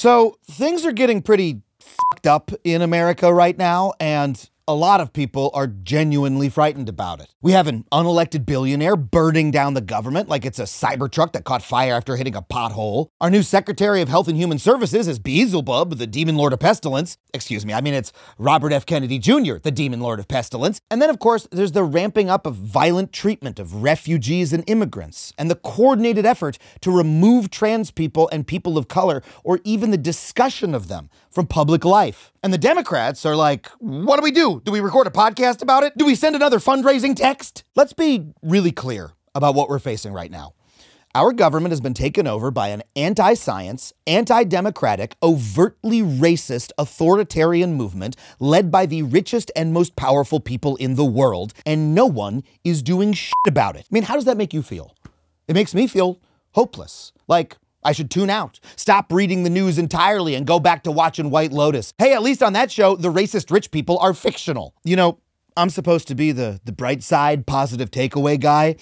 So things are getting pretty fucked up in America right now, and a lot of people are genuinely frightened about it. We have an unelected billionaire burning down the government like it's a Cybertruck that caught fire after hitting a pothole. Our new Secretary of Health and Human Services is Beelzebub, the Demon Lord of Pestilence. Excuse me, I mean it's Robert F. Kennedy Jr., the Demon Lord of Pestilence. And then, of course, there's the ramping up of violent treatment of refugees and immigrants, and the coordinated effort to remove trans people and people of color, or even the discussion of them, from public life. And the Democrats are like, what do we do? Do we record a podcast about it? Do we send another fundraising text? Let's be really clear about what we're facing right now. Our government has been taken over by an anti-science, anti-democratic, overtly racist, authoritarian movement led by the richest and most powerful people in the world, and no one is doing shit about it. I mean, how does that make you feel? It makes me feel hopeless. Like, I should tune out, stop reading the news entirely, and go back to watching White Lotus. Hey, at least on that show, the racist rich people are fictional. You know, I'm supposed to be the bright side, positive takeaway guy,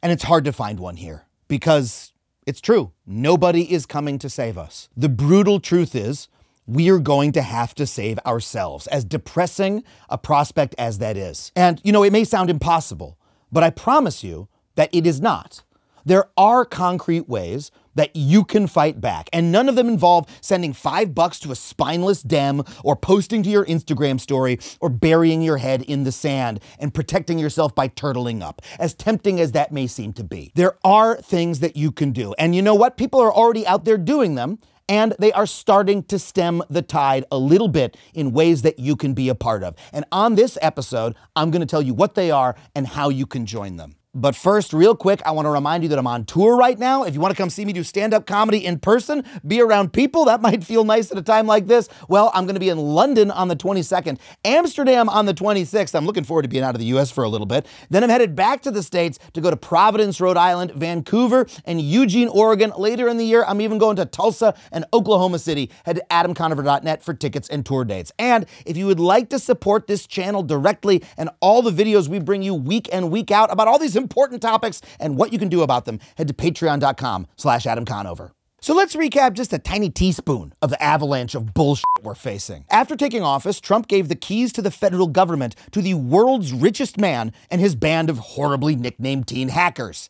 and it's hard to find one here. Because it's true, nobody is coming to save us. The brutal truth is, we are going to have to save ourselves, as depressing a prospect as that is. And, you know, it may sound impossible, but I promise you that it is not. There are concrete ways that you can fight back, and none of them involve sending $5 to a spineless Dem, or posting to your Instagram story, or burying your head in the sand and protecting yourself by turtling up, as tempting as that may seem to be. There are things that you can do, and you know what? People are already out there doing them, and they are starting to stem the tide a little bit in ways that you can be a part of. And on this episode, I'm going to tell you what they are and how you can join them. But first, real quick, I want to remind you that I'm on tour right now. If you want to come see me do stand-up comedy in person, be around people, that might feel nice at a time like this. Well, I'm going to be in London on the 22nd, Amsterdam on the 26th. I'm looking forward to being out of the US for a little bit. Then I'm headed back to the States to go to Providence, Rhode Island, Vancouver, and Eugene, Oregon. Later in the year, I'm even going to Tulsa and Oklahoma City. Head to adamconover.net for tickets and tour dates. And if you would like to support this channel directly and all the videos we bring you week in, week out about all these important topics and what you can do about them, head to patreon.com/AdamConover. So let's recap just a tiny teaspoon of the avalanche of bullshit we're facing. After taking office, Trump gave the keys to the federal government to the world's richest man and his band of horribly nicknamed teen hackers.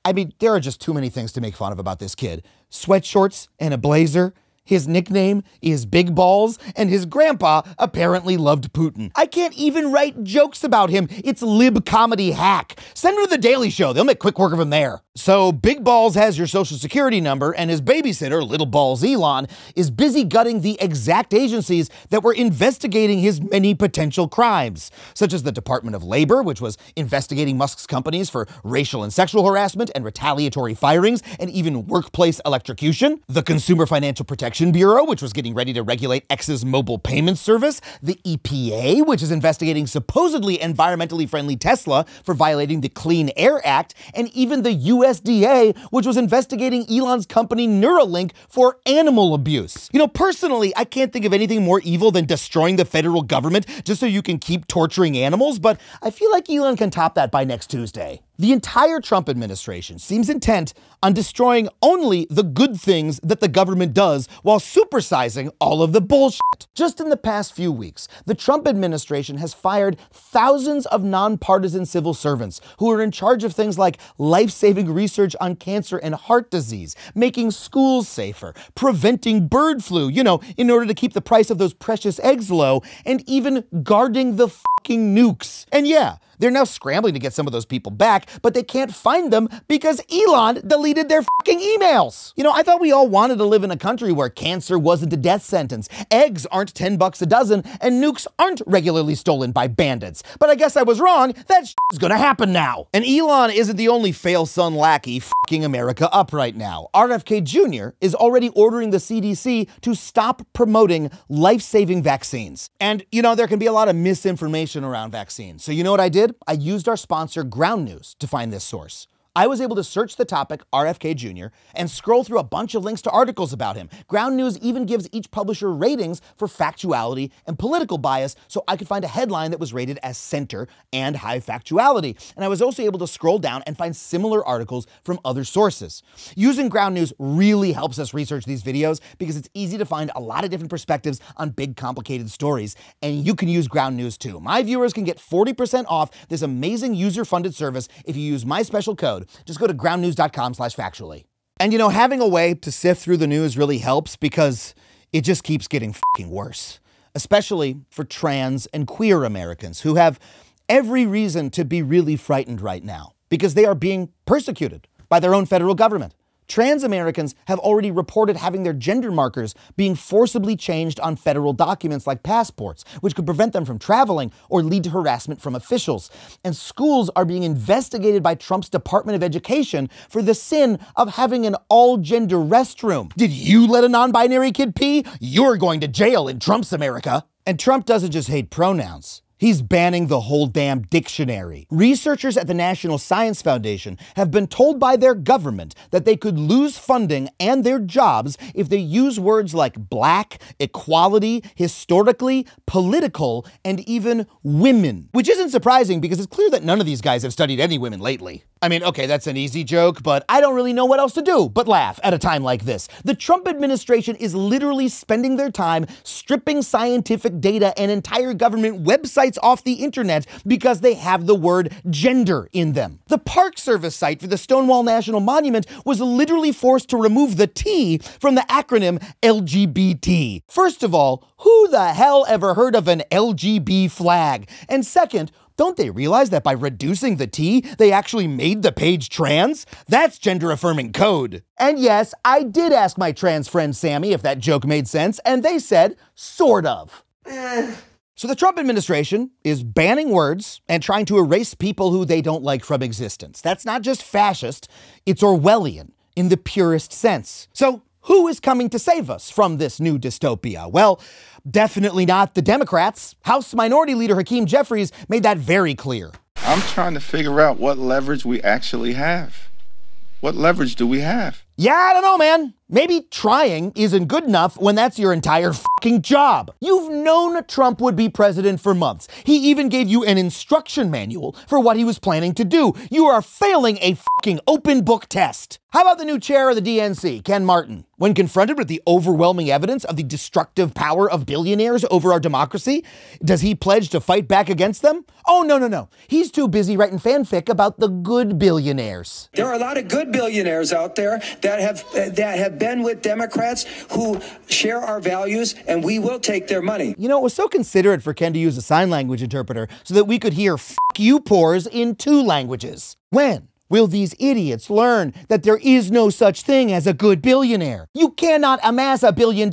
I mean, there are just too many things to make fun of about this kid. Sweatshorts and a blazer. His nickname is Big Balls, and his grandpa apparently loved Putin. I can't even write jokes about him. It's lib comedy hack. Send him to The Daily Show. They'll make quick work of him there. So Big Balls has your social security number, and his babysitter, Little Balls Elon, is busy gutting the exact agencies that were investigating his many potential crimes, such as the Department of Labor, which was investigating Musk's companies for racial and sexual harassment and retaliatory firings, and even workplace electrocution, the Consumer Financial Protection Bureau, which was getting ready to regulate X's mobile payment service, the EPA, which is investigating supposedly environmentally friendly Tesla for violating the Clean Air Act, and even the USDA, which was investigating Elon's company Neuralink for animal abuse. You know, personally, I can't think of anything more evil than destroying the federal government just so you can keep torturing animals, but I feel like Elon can top that by next Tuesday. The entire Trump administration seems intent on destroying only the good things that the government does while supersizing all of the bullshit. Just in the past few weeks, the Trump administration has fired thousands of nonpartisan civil servants who are in charge of things like life-saving research on cancer and heart disease, making schools safer, preventing bird flu, you know, in order to keep the price of those precious eggs low, and even guarding the fucking nukes. And yeah, they're now scrambling to get some of those people back, but they can't find them because Elon deleted their fucking emails. You know, I thought we all wanted to live in a country where cancer wasn't a death sentence, eggs aren't $10 a dozen, and nukes aren't regularly stolen by bandits. But I guess I was wrong. That is gonna happen now. And Elon isn't the only fail-son lackey fucking America up right now. RFK Jr. is already ordering the CDC to stop promoting life-saving vaccines. And, you know, there can be a lot of misinformation around vaccines. So you know what I did? I used our sponsor Ground News to find this source. I was able to search the topic RFK Jr. and scroll through a bunch of links to articles about him. Ground News even gives each publisher ratings for factuality and political bias, so I could find a headline that was rated as center and high factuality. And I was also able to scroll down and find similar articles from other sources. Using Ground News really helps us research these videos because it's easy to find a lot of different perspectives on big, complicated stories, and you can use Ground News too. My viewers can get 40% off this amazing user-funded service if you use my special code. Just go to groundnews.com/factually. And you know, having a way to sift through the news really helps because it just keeps getting fucking worse, especially for trans and queer Americans who have every reason to be really frightened right now because they are being persecuted by their own federal government. Trans Americans have already reported having their gender markers being forcibly changed on federal documents like passports, which could prevent them from traveling or lead to harassment from officials. And schools are being investigated by Trump's Department of Education for the sin of having an all-gender restroom. Did you let a non-binary kid pee? You're going to jail in Trump's America. And Trump doesn't just hate pronouns. He's banning the whole damn dictionary. Researchers at the National Science Foundation have been told by their government that they could lose funding and their jobs if they use words like black, equality, historically, political, and even women. Which isn't surprising because it's clear that none of these guys have studied any women lately. I mean, okay, that's an easy joke, but I don't really know what else to do but laugh at a time like this. The Trump administration is literally spending their time stripping scientific data and entire government websites off the internet because they have the word gender in them. The Park Service site for the Stonewall National Monument was literally forced to remove the T from the acronym LGBT. First of all, who the hell ever heard of an LGB flag? And second, don't they realize that by reducing the T, they actually made the page trans? That's gender-affirming code. And yes, I did ask my trans friend Sammy if that joke made sense, and they said, sort of. So the Trump administration is banning words and trying to erase people who they don't like from existence. That's not just fascist, it's Orwellian in the purest sense. So who is coming to save us from this new dystopia? Well, definitely not the Democrats. House Minority Leader Hakeem Jeffries made that very clear. I'm trying to figure out what leverage we actually have. What leverage do we have? Yeah, I don't know, man. Maybe trying isn't good enough when that's your entire fucking job. You've known Trump would be president for months. He even gave you an instruction manual for what he was planning to do. You are failing a fucking open book test. How about the new chair of the DNC, Ken Martin? When confronted with the overwhelming evidence of the destructive power of billionaires over our democracy, does he pledge to fight back against them? Oh, no. He's too busy writing fanfic about the good billionaires. There are a lot of good billionaires out there that have been with Democrats who share our values, and we will take their money. You know, it was so considerate for Ken to use a sign language interpreter so that we could hear "f you" pores in 2 languages. When will these idiots learn that there is no such thing as a good billionaire? You cannot amass $1 billion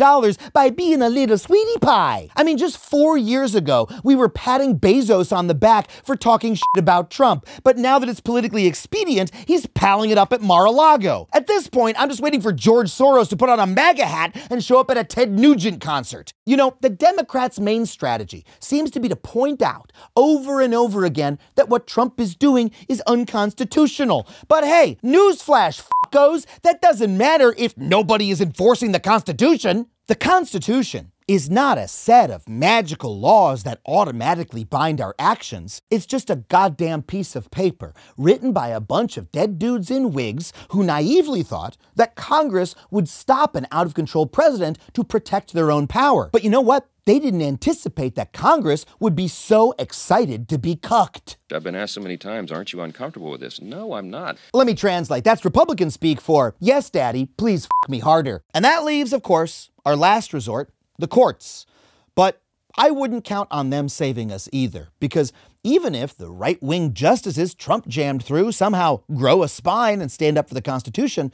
by being a little sweetie pie. I mean, just 4 years ago, we were patting Bezos on the back for talking shit about Trump. But now that it's politically expedient, he's palling it up at Mar-a-Lago. At this point, I'm just waiting for George Soros to put on a MAGA hat and show up at a Ted Nugent concert. You know, the Democrats' main strategy seems to be to point out over and over again that what Trump is doing is unconstitutional. But hey, newsflash, fuckos, that doesn't matter if nobody is enforcing the Constitution. The Constitution is not a set of magical laws that automatically bind our actions. It's just a goddamn piece of paper written by a bunch of dead dudes in wigs who naively thought that Congress would stop an out-of-control president to protect their own power. But you know what? They didn't anticipate that Congress would be so excited to be cucked. I've been asked so many times, aren't you uncomfortable with this? No, I'm not. Let me translate. That's Republican speak for, yes, Daddy, please f me harder. And that leaves, of course, our last resort, the courts. But I wouldn't count on them saving us either, because even if the right-wing justices Trump jammed through somehow grow a spine and stand up for the Constitution,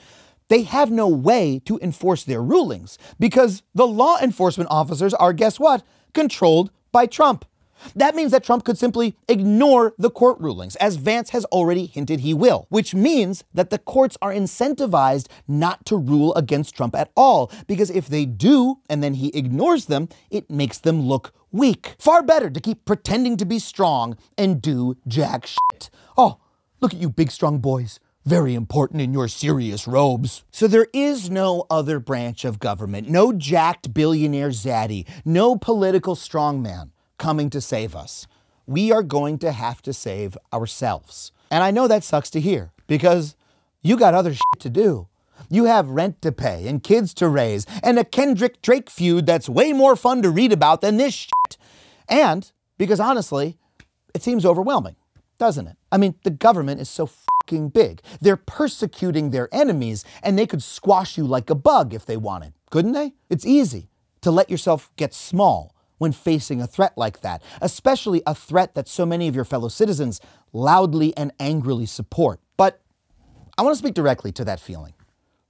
they have no way to enforce their rulings because the law enforcement officers are, guess what, controlled by Trump. That means that Trump could simply ignore the court rulings, as Vance has already hinted he will, which means that the courts are incentivized not to rule against Trump at all, because if they do and then he ignores them, it makes them look weak. Far better to keep pretending to be strong and do jack shit. Oh, look at you big strong boys. very important in your serious robes. So there is no other branch of government, no jacked billionaire zaddy, no political strongman coming to save us. We are going to have to save ourselves. And I know that sucks to hear because you got other shit to do. You have rent to pay and kids to raise and a Kendrick Drake feud that's way more fun to read about than this shit. And because honestly, it seems overwhelming, doesn't it? I mean, the government is so fucking big. They're persecuting their enemies and they could squash you like a bug if they wanted, couldn't they? It's easy to let yourself get small when facing a threat like that, especially a threat that so many of your fellow citizens loudly and angrily support. But I want to speak directly to that feeling.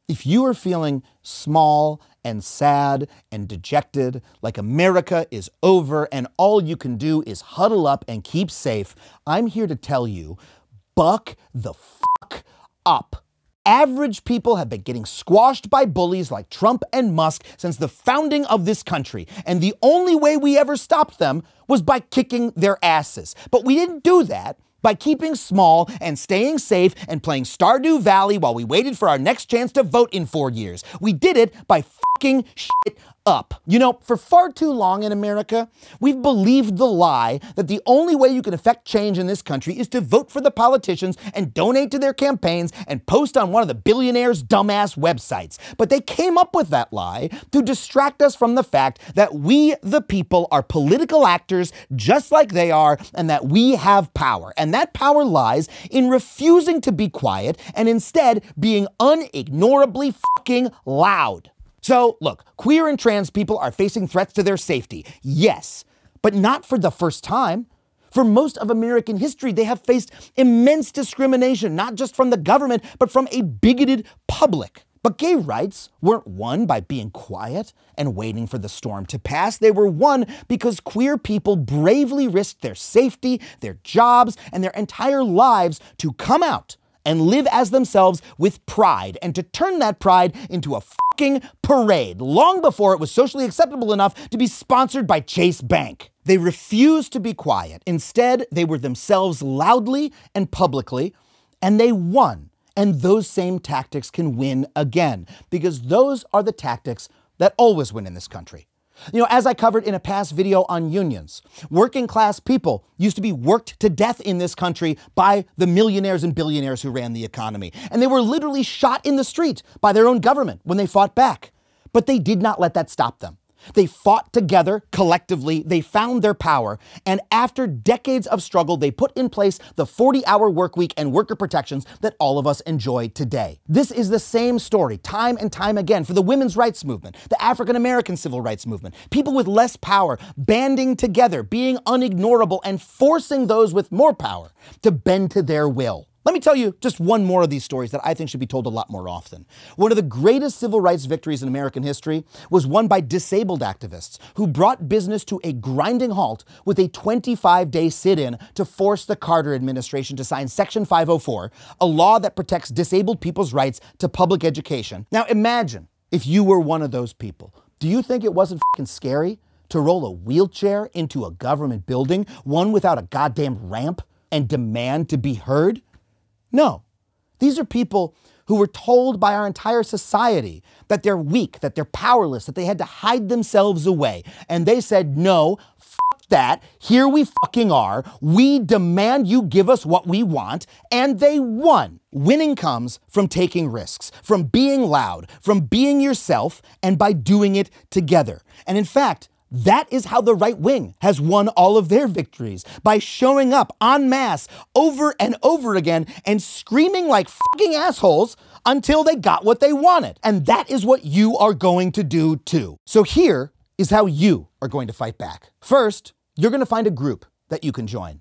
If you are feeling small and sad and dejected, like America is over and all you can do is huddle up and keep safe, I'm here to tell you, buck the fuck up. Average people have been getting squashed by bullies like Trump and Musk since the founding of this country, and the only way we ever stopped them was by kicking their asses. But we didn't do that by keeping small and staying safe and playing Stardew Valley while we waited for our next chance to vote in 4 years. We did it by fucking shit up. You know, for far too long in America, we've believed the lie that the only way you can affect change in this country is to vote for the politicians and donate to their campaigns and post on one of the billionaires' dumbass websites. But they came up with that lie to distract us from the fact that we, the people, are political actors just like they are and that we have power. And that power lies in refusing to be quiet and instead being unignorably fucking loud. So, look, queer and trans people are facing threats to their safety, yes, but not for the first time. For most of American history, they have faced immense discrimination, not just from the government, but from a bigoted public. But gay rights weren't won by being quiet and waiting for the storm to pass. They were won because queer people bravely risked their safety, their jobs, and their entire lives to come out and live as themselves with pride, and to turn that pride into a fucking parade long before it was socially acceptable enough to be sponsored by Chase Bank. They refused to be quiet. Instead, they were themselves loudly and publicly, and they won. And those same tactics can win again, because those are the tactics that always win in this country. You know, as I covered in a past video on unions, working class people used to be worked to death in this country by the millionaires and billionaires who ran the economy. And they were literally shot in the street by their own government when they fought back. But they did not let that stop them. They fought together collectively, they found their power, and after decades of struggle, they put in place the 40-hour work week and worker protections that all of us enjoy today. This is the same story time and time again for the women's rights movement, the African American civil rights movement, people with less power banding together, being unignorable, and forcing those with more power to bend to their will. Let me tell you just one more of these stories that I think should be told a lot more often. One of the greatest civil rights victories in American history was won by disabled activists who brought business to a grinding halt with a 25-day sit-in to force the Carter administration to sign Section 504, a law that protects disabled people's rights to public education. Now imagine if you were one of those people. Do you think it wasn't fucking scary to roll a wheelchair into a government building, one without a goddamn ramp, and demand to be heard? No, these are people who were told by our entire society that they're weak, that they're powerless, that they had to hide themselves away. And they said, no, fuck that, here we fucking are, we demand you give us what we want, and they won. Winning comes from taking risks, from being loud, from being yourself, and by doing it together. And in fact, that is how the right wing has won all of their victories, by showing up en masse over and over again and screaming like fucking assholes until they got what they wanted. And that is what you are going to do too. So here is how you are going to fight back. First, you're going to find a group that you can join.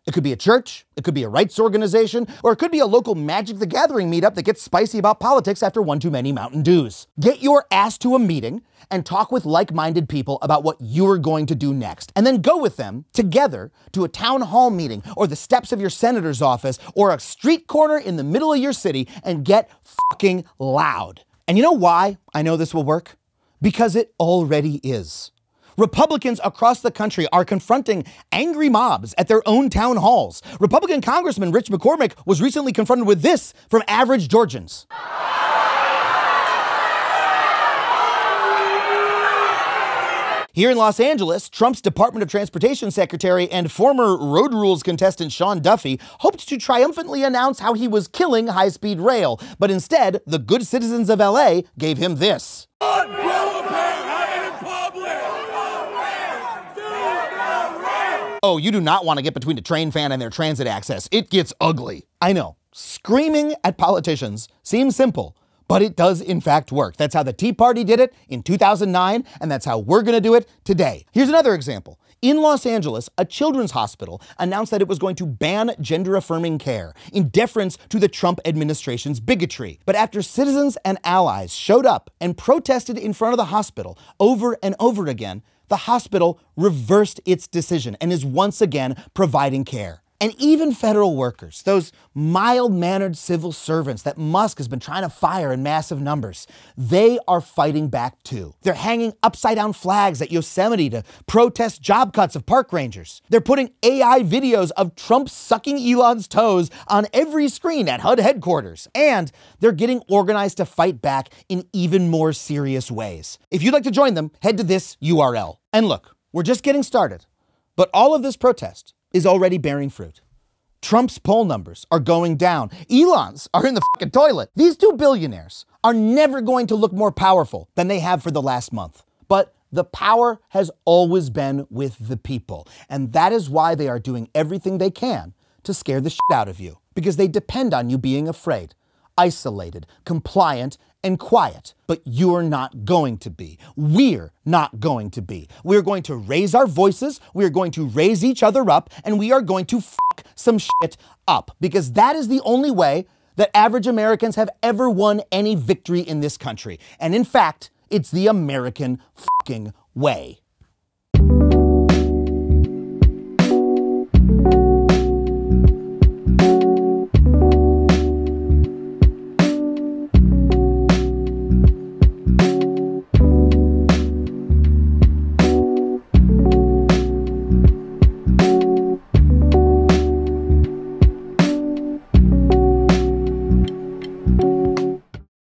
It could be a church, it could be a rights organization, or it could be a local Magic the Gathering meetup that gets spicy about politics after one too many Mountain Dews. Get your ass to a meeting and talk with like-minded people about what you're going to do next. And then go with them together to a town hall meeting or the steps of your senator's office or a street corner in the middle of your city and get fucking loud. And you know why I know this will work? Because it already is. Republicans across the country are confronting angry mobs at their own town halls. Republican Congressman Rich McCormick was recently confronted with this from average Georgians. Here in Los Angeles, Trump's Department of Transportation Secretary and former road rules contestant Sean Duffy hoped to triumphantly announce how he was killing high-speed rail, but instead, the good citizens of LA gave him this. Oh, you do not want to get between a train fan and their transit access. It gets ugly. I know, screaming at politicians seems simple, but it does in fact work. That's how the Tea Party did it in 2009, and that's how we're gonna do it today. Here's another example. In Los Angeles, a children's hospital announced that it was going to ban gender-affirming care in deference to the Trump administration's bigotry. But after citizens and allies showed up and protested in front of the hospital over and over again, the hospital reversed its decision and is once again providing care. And even federal workers, those mild-mannered civil servants that Musk has been trying to fire in massive numbers, they are fighting back too. They're hanging upside-down flags at Yosemite to protest job cuts of park rangers. They're putting AI videos of Trump sucking Elon's toes on every screen at HUD headquarters. And they're getting organized to fight back in even more serious ways. If you'd like to join them, head to this URL. And look, we're just getting started, but all of this protest is already bearing fruit. Trump's poll numbers are going down. Elon's are in the fucking toilet. These two billionaires are never going to look more powerful than they have for the last month. But the power has always been with the people. And that is why they are doing everything they can to scare the shit out of you. Because they depend on you being afraid, isolated, compliant, and quiet. But you're not going to be. We're not going to be. We're going to raise our voices, we're going to raise each other up, and we are going to fuck some shit up. Because that is the only way that average Americans have ever won any victory in this country. And in fact, it's the American fucking way.